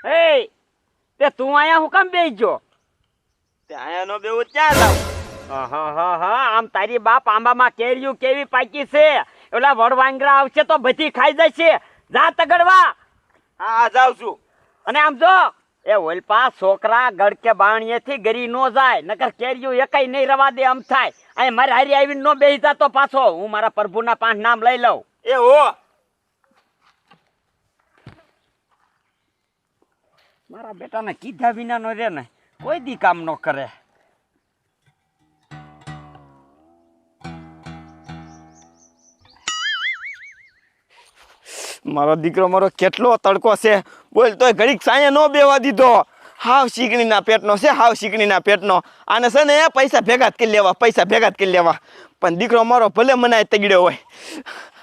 એ તે તું આયા હું કામ બેસી ગયો? તે આયા નો બેવું ક્યાં જાવ? હા આમ તારી બાપ આંબામાં કેરીયું કેવી પાકી છે, ઓલા વડવાંગરા આવશે તો બધી ખાઈ જશે. જા તગડવા. હા જાવ છું. અને આમ જો એ ઓલપા છોકરા ગડકે બાણીએથી ગરી નો જાય, નકર કેરીયું એકાઈ નહીં રવા દે. આમ થાય અહીં મારે હારી આવીને નો બેસી જાતો પાછો. હું મારા પ્રભુના 5 નામ લઈ લઉં. એ હો મારા બેટાને કીધા વિના નો રે ને કોઈ દી કામ નો કરે. મારો દીકરો મારો કેટલો તડકો છે, બોલ તોય ઘડીક સાયા નો બેવા દીધો. હાવ શીકણીના પેટનો છે, હાવ શીકણીના પેટનો. આને છે ને પૈસા ભેગા જ કરી લેવા, પૈસા ભેગા જ કરી લેવા. પણ દીકરો મારો ભલે મનાય તગડ્યો હોય,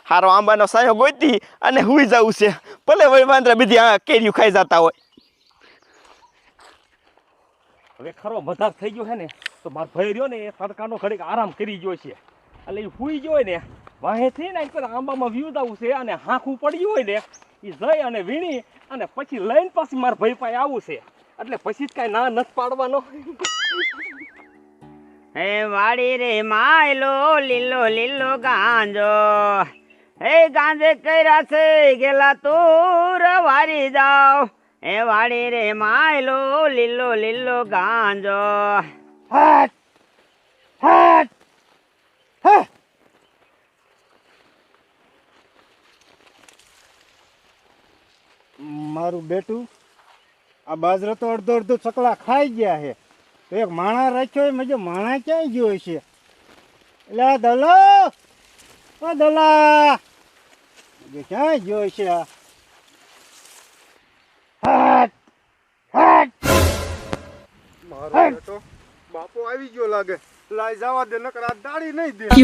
હારો આંબાનો સાયો ગોતી અને હુઈ જવું છે. ભલે વળી વાંદરા બધી આ કેરીયું ખાઈ જતા હોય. હવે ખરો બધા થઈ ગયો છે ને તો મારો ભાઈ રહ્યો ને એ તડકાનો ઘડીક આરામ કરી ગયો છે. એટલે એ હુઈ ગયો હોય ને વાહેથી ને આંબામાં વ્યૂ આવું છે અને હાંખું પડ્યું હોય ને એ જઈ અને વીણી અને પછી લઈને પાછી મારા ભાઈ પાસે આવું છે. એટલે પછી જ કાંઈ ના નથી પાડવાનો. હે વાડી રે માયલો લીલો લીલો ગાંજો, હે ગાંજે કર્યા છે ગેલા તુર વારી જાવ. હે વાડી રે માયલો લીલો લીલો ગાંજો. હટ હટ હે મારું બેટું આ બાજરો તો અડધો અડધો ચકલા ખાઈ ગયા છે. તો એક માણા રાખ્યો મજો માણા ક્યાંય ગયો છે? એટલે આ દલા ઓ દલા ક્યાંય ગયો છે? હટ હટ મારો બેટો બાપો આવી ગયો લાગે. લાઈ જવા દે નકર આ દાડી નહીં દે. હટ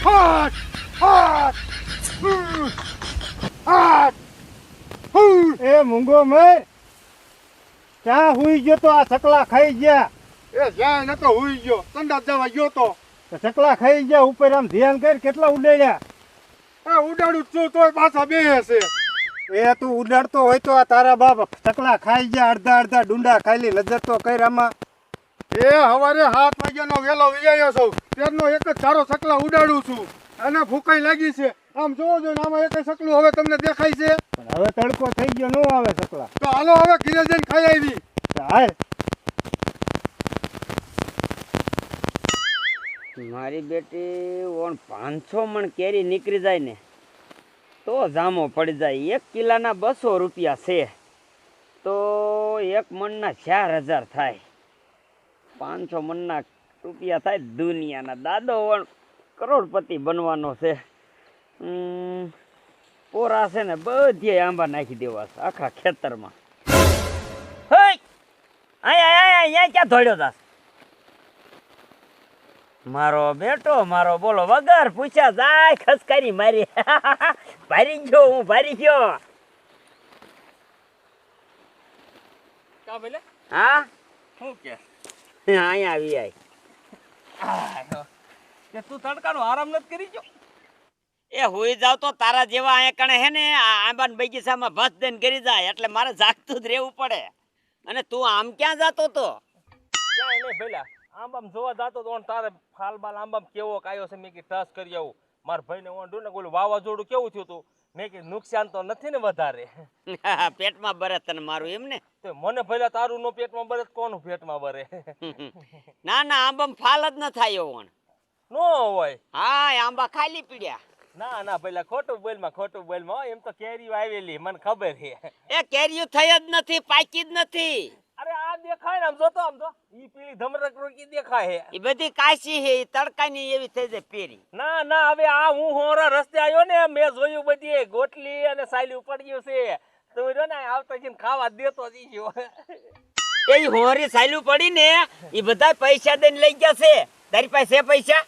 હટ એ મૂંગો મેર ક્યાં હુઈ ગયો? તો આ ચકલા ખાઈ ગયા. એ જ્યાં નતો હુઈ ગયો, સંડાસ જવા ગયો તો. ચકલા ખાઈ ગયા. ઉપર આમ ધ્યાન કર કેટલા ઉડાડ્યા. એ ઉડાડું છું તોય પાછા બે છે. એ તું ઉડાડતો હોય તો આ તારા બાપ ચકલા ખાઈ ગયા. અડધા અડધા ડુંડા ખાઈ નજર તો કર આમાં. એ હવારે 7 વાગ્યાનો વેલો વિજાયો છું, ત્યારનો એક જ ચારો ચકલા ઉડાડું છું અને ભૂખાઈ લાગી છે. આમ જોવો જો ને આમાં એક ચકલું હવે તમને દેખાય છે. પણ હવે તડકો થઈ ગયો, નો આવે ચકલા. તો હાલો હવે ઘીરે જઈને ખાઈ આવી. હાલ મારી બેટી ઓણ 500 મણ કેરી નીકળી જાય ને તો જામો પડી જાય. 1 કિલાના 200 રૂપિયા છે તો 1 મણના 4000 થાય. 500 મણના રૂપિયા થાય. દુનિયાના દાદો વણ કરોડપતિ બનવાનો છે. પોરા છે ને બધી આંબા નાખી દેવા છે આખા ખેતરમાં. અહીંયા ક્યાં ધોડ્યો તાસ? મારો બેટો મારો બોલો વગર પૂછ્યા જાય ખસકારી મારી. ભારી ગયો હું, ભારી ગયો. કા ભલે હા શું કે અહીંયા આવી આય. કે તું તડકાનો આરામ નથી કરી ગયો? એ હુઈ જાવ તો તારા જેવા અહીંયા કણે હે ને આ આંબાના બગીચામાં ભસ દઈને કરી જાય એટલે મારે જાગતું જ રહેવું પડે. અને તું આમ ક્યાં જાતો તો? ક્યાંય નહીં ભેલા, આંબામ જોવા જાતો તો તારે ફાલ બાલ આંબામ કેવો કાયો છે મેં કે ટચ કરી આવું. મારા ભાઈને ઓંડું ને ઓલું વાવાઝોડું કેવું થયું તું મેં કે નુકસાન તો નથી ને વધારે? પેટમાં બરે તને મારું એમ ને? તો મને ભેલા તારું નો પેટમાં બરે કોનું પેટમાં બરે? ના ના આંબામાં ફાલ જ ન થાય એવો. નો હોય. હા આંબા ખાલી પીડ્યા. ના ના પેલા ખોટું બોલમાં એમ તો કેરીઓ આવેલી મને ખબર છે. એ કેરીયું થઈ જ નથી, પાકી જ નથી. અરે આ દેખાય ને આમ જોતો આમ તો ઈ પીળી ધમરક રોકી દેખાય એ બધી કાશી છે, તડકાની એવી થઈ જાય પેરી. ના ના હવે આ હું હોરા રસ્તે આવ્યો ને મેં જોયું બધી ગોટલી અને સાયલી પડ્યું છે તો રહ્યો ને આવતો જઈને ખાવા દેતો જ ગયો. એ હોરી સાયલું પડી ને એ બધા પૈસા દઈને લઈ ગયા છે. તારી પાસે છે પૈસા?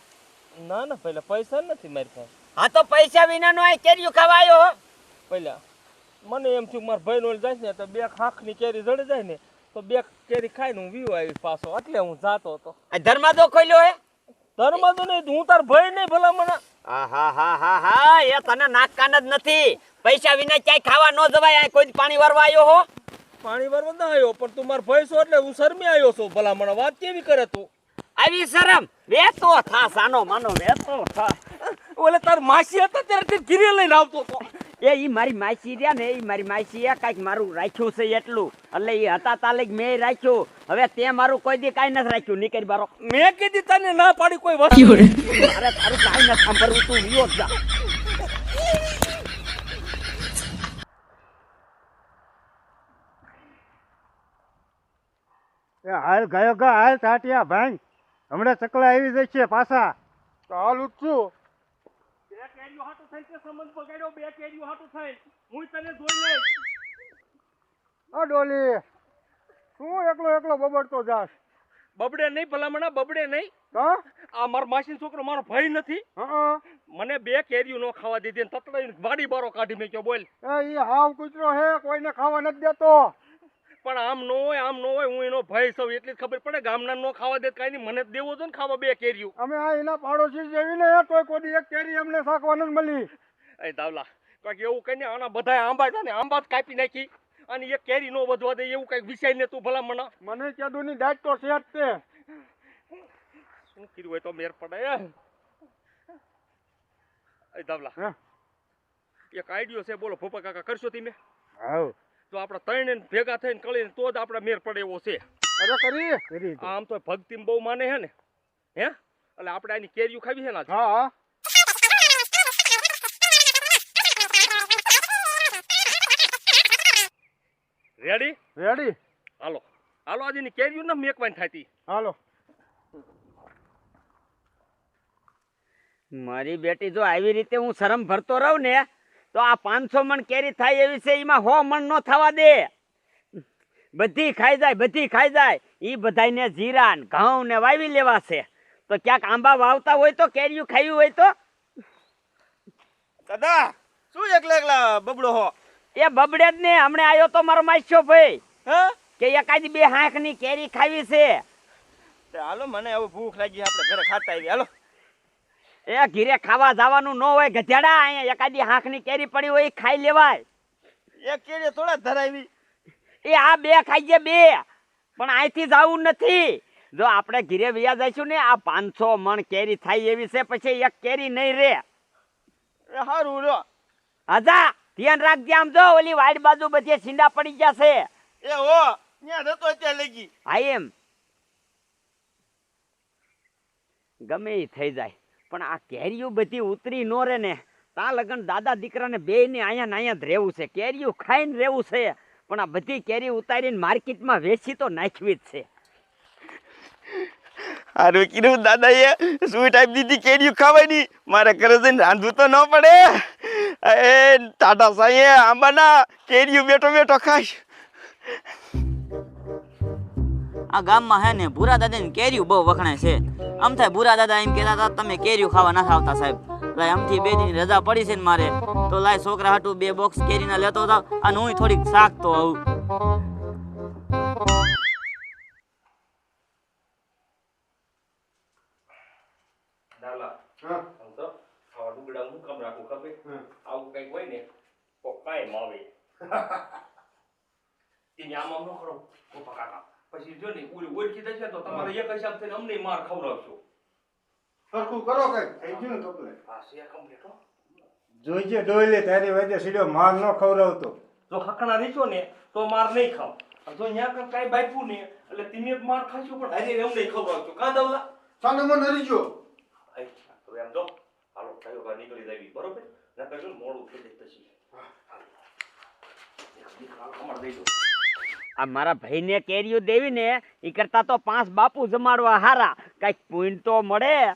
ના ના પેલા પૈસા નથી મારી પાસે. હા તો પૈસા વિના નો આ કેરીયું ખાવા આવ્યો? પેલા મને એમ થયું મારા ભાઈ નો જાય ને તો 2 ખાખની કેરી જડી જાય ને તો 2 કેરી ખાઈને હું વીવો આવી પાછો એટલે હું જાતો હતો. ધર્માદો ખોલ્યો હે? ધર્માદો નહીં, હું તાર ભાઈ નહીં ભલા મને આહાહાહાહા, એ તને નાક કાન જ નથી. પૈસા વિના ક્યાંય ખાવા ન જવાય. આ કોઈ દી પાણી વારવા આવ્યો હો? પાણી ભરવા ના આવ્યો પણ તું મારો ભાઈ છો એટલે હું શરમી આવ્યો છું. ભલામણ વાત કેવી કરે તું? આવી શરમ વેતો થા, સાનો માનો વેતો થા. ઓલે તાર માસી હતા ત્યારે તે ઘીરે લઈને આવતો હતો. એ ઈ મારી માસી રહ્યા ને, ઈ મારી માસી એ કાંઈક મારું રાખ્યું છે એટલું, એટલે ઈ હતા તાલે મેં રાખ્યું. હવે તે મારું કોઈ દી કાંઈ નથી રાખ્યું. નીકળી બારો. મેં કીધી તને ના પાડી કોઈ વસ્તુ. અરે તારું કાંઈ નથી સાંભળવું, તું વિયો જ જા. એ હાલ ગયો ગયો હાલ ટાટિયા ભાઈ, હમણાં ચકલા આવી જશે પાછા. તો હાલ ઉઠશું. બે કેરીઓ હાટુ થઈ તે સંબંધ બગાડ્યો. બે કેરીઓ હાટુ થઈ હું તને જોઈ લઈશ. આ ડોલી શું એકલો એકલો બબડતો જાસ? બબડે નહીં ભલામણા, બબડે નહીં. હા આ મારો માસીનો છોકરો મારો ભાઈ નથી. હા મને બે કેરીઓ નો ખાવા દીધી ને તતડાઈને વાડી બારો કાઢી મેક્યો. બોલ. એ હાવ કૂતરો હે, કોઈને ખાવા નથી દેતો. પણ આમ નો હોય, આમ નો હોય. હું એનો ભાઈ છું એટલી જ ખબર પડે. ગામના નો ખાવા દે કાંઈ નહીં, મને જ દેવો છે ને ખાવા બે કેરીઓ. અમે આ એના પાડોશી જેવી ને તોય કોઈ એક કેરી અમને શાકવા નથી મળી. એ દાવલા કાંઈક એવું કહીને આના બધા આંબા હતા ને આંબા જ કાપી નાખી અને એક કેરી નો વધવા દે એવું કઈક વિષય ને તું ભલામણા. મને કેદુની દાટ તો છે જ તે. શું કીધું હોય તો મેર પડે. એ દાવલા હા એક આઈડિયો છે, બોલો ભોપા કાકા, કરશો તમે? હાવ તો આપણે ત્રણે ભેગા થઈને કળીને તો જ આપણે મેર પડે એવો છે. અરે કરી. કરી દે. આમ તો ભક્તિમાં બહુ માને છે ને, હે એટલે આપણે આની કેરીઓ ખાવી છે ને આજ. હા હા રેડી? રેડી. હાલો હાલો, આજે ની કેરીઓ ના મેકવાની થાતી. હાલો. મારી બેટી જો આવી રીતે હું શરમ ભરતો રહું ને તો આ 500 મણ કેરી થાય એવી છે, એમાં 100 મણ નો થવા દે. બધી ખાઈ જાય, બધી ખાઈ જાય. ઈ બધાયને જીરા ને ઘઉં ને વાવી લેવા છે. તો ક્યાંક આંબા વાવતા હોય તો કેરીયું ખાવી હોય તો. દાદા શું એકલા એકલા બબડો હો? એ બબડે જ ને, હમણે આવ્યો તો મારો માસ્યો ભાઈ હા કે એકાદી 2 હાંખની કેરી ખાવી છે. તે હાલો, મને હવે ભૂખ લાગી, આપણે ઘરે ખાતા આવી. હાલો. એ ઘીરે ખાવા જવાનું ન હોય ગધેડા. અહીંયા એકાદી હાંખની કેરી પડી હોય ઈ ખાઈ લેવાય. એક કેરી થોડા ધરાવી. એ આ 2 ખાઈ જાય 2, પણ અહીંથી જવું નથી. જો આપણે ઘીરે વ્યા જઈશું ને, આ 500 મણ કેરી થાય એવી છે, પછી એક કેરી નહીં રે. સારું રો. હજા ધ્યાન રાખજે. આમ જો ઓલી વાડ બાજુ બધે છીંડા પડી ગયા છે. એ હો ત્યાં જતો ત્યાં લઈ ગઈ. હા એમ ગમે ઈ થઈ જાય, પણ આ કેરીઓ બધી ઉતરી નો રે ને તા લગન દાદા દીકરાને બેયને અહીંયા ને અહીંયા જ રહેવું છે. કેરીઓ ખાઈને રહેવું છે, પણ આ બધી કેરી ઉતારીને માર્કેટમાં વેચી તો નાખવી જ છે. હારું કીધું દાદાએ. શું ટાઈપ દીધી કેરીઓ ખાવાની? મારે ઘરે જઈને રાંધવું તો ન પડે. એ ટાટા સાંઈ આંબાના કેરીઓ બેઠો બેઠો ખાઈશ. આ ગામમાં હે ને ભૂરા દાદાની કેરીઓ બહુ વખણાય છે. આમ થાય ભૂરા દાદા એમ કહેતા હતા તમે કેરીઓ ખાવા ના આવતા સાહેબ. લાય આમથી 2 દિન રજા પડી છે ને મારે, તો લાય છોકરા હાટુ 2 બોક્સ કેરીના લેતો જાવ અને હું થોડીક શાક તો આવું. દાવલા હા આમ તો આવા ડુગડા હું કામ રાખું ખબર? આવું કંઈક હોય ને તો કાંઈ આવે. તેને આમ આમ ન કરો ભોપા કાકા, પછી જો ને ઓલી ઓળખી જશે તો તમારે એક હિસાબ થઈને અમને માર ખવડાવશો. સરખું કરો કઈ થઈ ગયું ને કપલે. હા છે કમ્પ્લીટ હો. જોઈજે ડોયલે તારી વાજે સીધો માર ન ખવડાવતો. જો હકણા નીચો ને તો માર નહીં ખાવ. જો ન્યા કાંઈ બાપ્યું ને એટલે તમે જ માર ખાશો, પણ હજી અમને ખવડાવશો. કા દાવલા? સાને મને નરી ગયો. આઈ તો એમ જો હાલો કયો બહાર નીકળી જાવી, બરોબર? ના કરજો મોડું થઈ જાય પછી. અમાર દઈ દો. આ મારા ભાઈને કેરીઓ દેવી ને ઈ કરતા તો 5 બાપુ જમાડવા હારા. કઈક પુણ્ય તો મળે.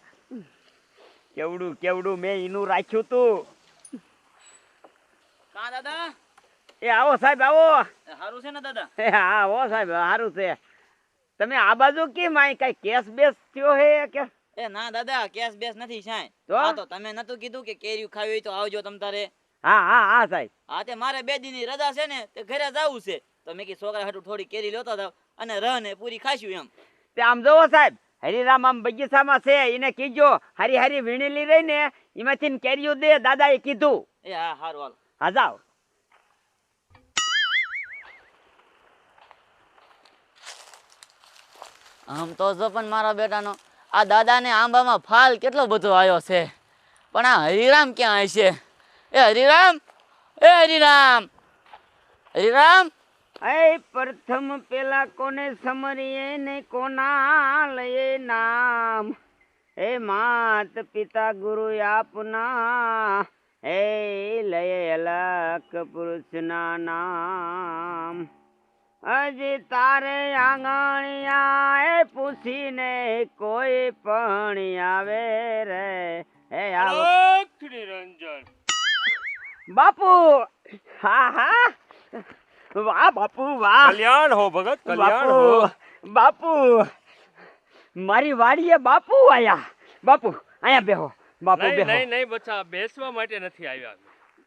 કેવડું કેવડું મેં એનું રાખ્યું તું. કા દાદા? એ આવો સાહેબ આવો. સારું છે ને દાદા? એ હા આવો સાહેબ, સારું છે. તમે આ બાજુ કેમ આઈ? કઈ કેસ બેસ થયો હે કે? એ ના દાદા, કેસ બેસ નથી સાહેબ. તો? હા તો તમે નતું કીધું કે કેરીઓ ખાવી હોય તો આવજો તમ તારે? હા હા હા સાહેબ. હા તે મારે 2 દિનની રજા છે ને તે ઘરે જવું છે, તો મેં કીધું છોકરા હાટુ થોડી કેરી લેતો જાવ અને રહ ને પૂરી ખાશું એમ. તે આમ જોવો સાહેબ, હરિરામ આમ બગીચામાં છે એને કીજો હારી હારી વીણેલી રહી ને એમાંથી કેરીઓ દે દાદાએ કીધું. એ હા હારું હાલ. હા જાઓ. આમ તો જો પણ મારા બેટાનો આ દાદાને આંબામાં ફાલ કેટલો બધો આવ્યો છે, પણ આ હરિરામ ક્યાં હશે? એ હરિરામ, એ હરિરામ, હરિરામ. એ પ્રથમ પેલા કોને સમરીએ ને કોના લઈએ નામ, એ માત પિતા ગુરુ આપના, એ લયે અલક પુરુષના નામ. હજી તારે આંગણિયા એ પૂછીને કોઈ પણ આવે રે. એ આવો નિરંજન. બાપુ. હા હા, વાહ બાપુ વાહ. કલ્યાણ હો ભગત, કલ્યાણ હો. બાપુ મારી વાડીએ બાપુ આયા. બાપુ અહીંયા બેહો. બાપુ નહીં બેહો. નહીં નહીં બચ્ચા, બેસવા માટે નથી આવ્યા.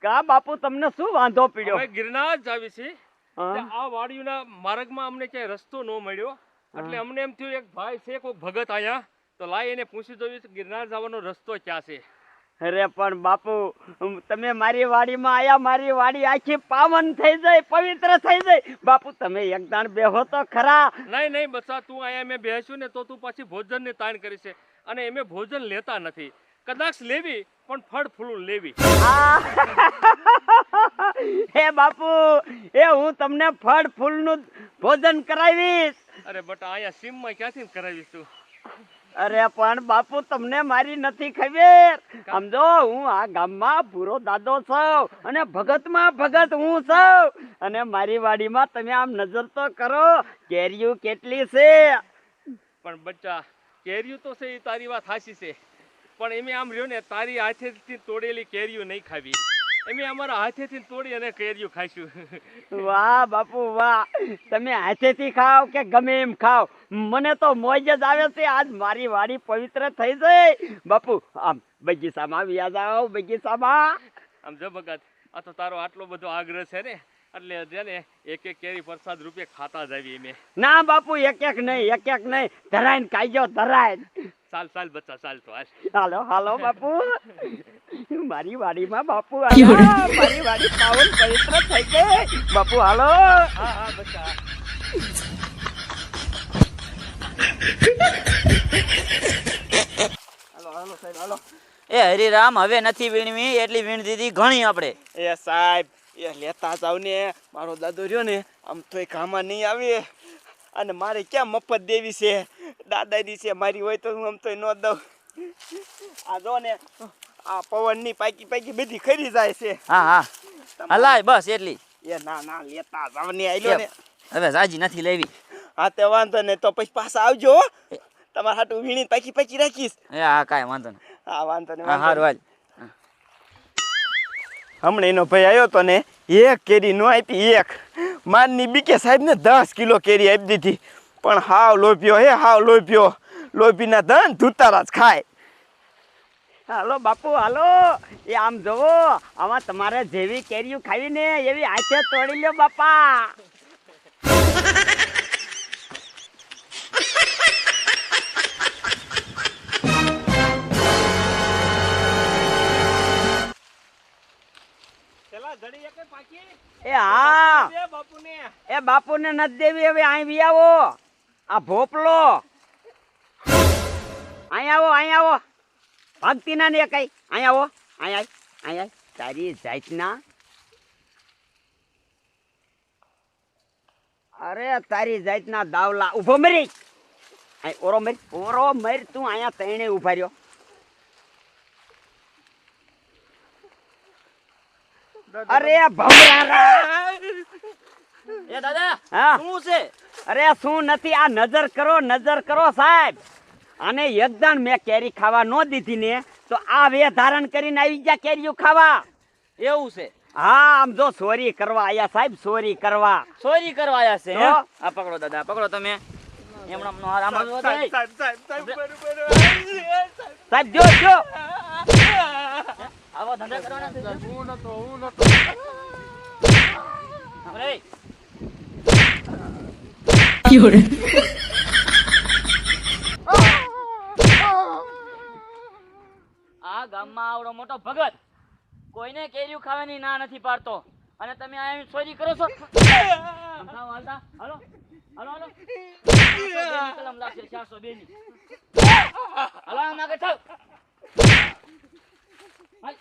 કા બાપુ તમને શું વાંધો પડ્યો? અમે ગિરનાર જ આવી છીએ. હા? તે આ વાડીના માર્ગમાં અમને ક્યાંય રસ્તો ન મળ્યો, એટલે અમને એમ થયું એક ભાઈ છે કોઈ ભગત આયા, તો લાય એને પૂછી જોયું ગિરનાર જવાનો રસ્તો ક્યાં છે. અરે પણ બાપુ તમે મારી વાડીમાં આયા, મારી વાડી આખી પાવન થઈ જાય, પવિત્ર થઈ જાય. બાપુ તમે એક દાણ બેહો તો ખરા. નહીં નહીં બચ્ચા, તું અહીંયા મેં બેસ્યું ને તો તું પાછી ભોજનની તાણ કરી છે, અને એમે ભોજન લેતા નથી. કદાચ લેવી પણ ફળ ફૂલું લેવી. હે બાપુ, એ હું તમને ફળ ફૂલનું ભોજન કરાવીશ. અરે બટા, અહીંયા સીમમાં ક્યાંથી કરાવીશ તું? અરે પણ બાપુ તમને મારી નથી ખબર. સમજો હું આ ગામમાં ભૂરો દાદો છું અને ભગતમાં ભગત હું છું. અને મારી વાડીમાં તમે આમ નજર તો કરો, કેરીઓ કેટલી છે. પણ બચ્ચા, કેરીઓ તો છે એ તારી વાત હાચી છે, પણ એમે આમ રહ્યો ને તારી હાથેથી તોડેલી કેરીઓ નહીં ખાવી, એમે અમારા હાથેથી તોડી અને કેરીઓ ખાઈશું. વાહ બાપુ વાહ, તમે હાથેથી ખાવ કે ગમે એમ ખાવ, મને તો મોજ જ આવે છે. આજ મારી વાડી પવિત્ર થઈ જાય. બાપુ આમ બગીચામાં વ્યા જાઓ, બગીચામાં. આમ જો ભગત, આ તો તારો આટલો બધો આગ્રહ છે ને, એટલે છે ને એક એક કેરી પ્રસાદ રૂપે ખાતા જ આવી એમે. ના બાપુ એક એક નહીં, એક એક નહીં, ધરાઈને ખાઈજો, ધરાઈને. ચાલ ચાલ બચ્ચા, ચાલ તો હાલ. હાલો હાલો બાપુ, મારી વાડીમાં બાપુ આવ્યા, મારી વાડી પાવન પવિત્ર થઈ ગઈ. બાપુ હાલો. હા હા બચ્ચા. હાલો હાલો સાહેબ હાલો. એ હરિરામ, હવે નથી વીણવી, એટલી વીણ દીધી ઘણી આપણે. એ સાહેબ એ લેતા જાવ ને, મારો દાદો રહ્યો ને આમ તોય કામમાં નહીં આવે, અને મારે ક્યાં મફત દેવી છે, દાદાની છે, મારી હોય તો હું આમ તોય ન દઉં. આ જો ને આ પવનની પાકી પાકી બધી ખરી જાય છે. હા હા હલાય બસ એટલી. એ ના ના લેતા જાવ ને, આયલો ને. હવે રાજી નથી લેવી. હા તે વાંધો ને, તો પછી પાછા આવજો હો. તમારા હાટું વીણી પાકી પાકી રાખીશ. એ હા કાંઈ વાંધો નહીં. હા વાંધો ને. હા હારું હાલ. હમણાં એનો ભાઈ આવ્યો તો ને, એક કેરી નો આપી, એક મારની બીકે સાહેબ ને 10 કિલો કેરી આપી દીધી, પણ હાવ લોભ્યો હે, હાવ લોભ્યો. લોભીના ધન ધૂતારા જ ખાય. હાલો બાપુ હાલો. એ આમ જોવો, આમાં તમારે જેવી કેરીઓ ખાવી ને એવી હાથે તોડી લ્યો બાપા. પેલા ઘડી એક પાકી એ હા, દે બાપુને. એ બાપુને નથી દેવી, હવે અહીં આવો. આ ભોપલો અહીં આવો, અહીં આવો. ભાગતી ના ને કઈ, અહીં આવો, અહીં આય, અહીં આય. તારી જાતના, અરે તારી જાતના દાવલા. ઉભો મરી, અહીં ઓરો મર, ઓરો મર. તું અહીંયા તઈને ઉભા રહ્યો. અરે ભમરા. એ દાદા હા શું છે? અરે શું નથી, આ નજર કરો, નજર કરો સાહેબ. આને એકદમ મેં કેરી ખાવા ન દીધી ને, તો આ વે ધારણ કરીને આવી ગયા કેરીઓ ખાવા. એવું છે? હા આમ જો ચોરી કરવા આયા સાહેબ, ચોરી કરવા. ચોરી કરવા આવ્યા છે? તો? હે? આ પકડો દાદા, પકડો તમે. એમનો આરામ જ વધે. સાહેબ જો જો. આવો ધંધા કરવાના છે? હું નતો. અરે આ ગામમાં આવડો મોટો ભગત કોઈને કેરીઓ ખાવાની ના નથી પાડતો અને તમે આ ચોરી કરો છો. સમજાવો હાલતા. હાલો હાલો હાલો 402 ની કલમ લાગશે 402 ની. હાલો આમ આગળ થાવ. હાલ.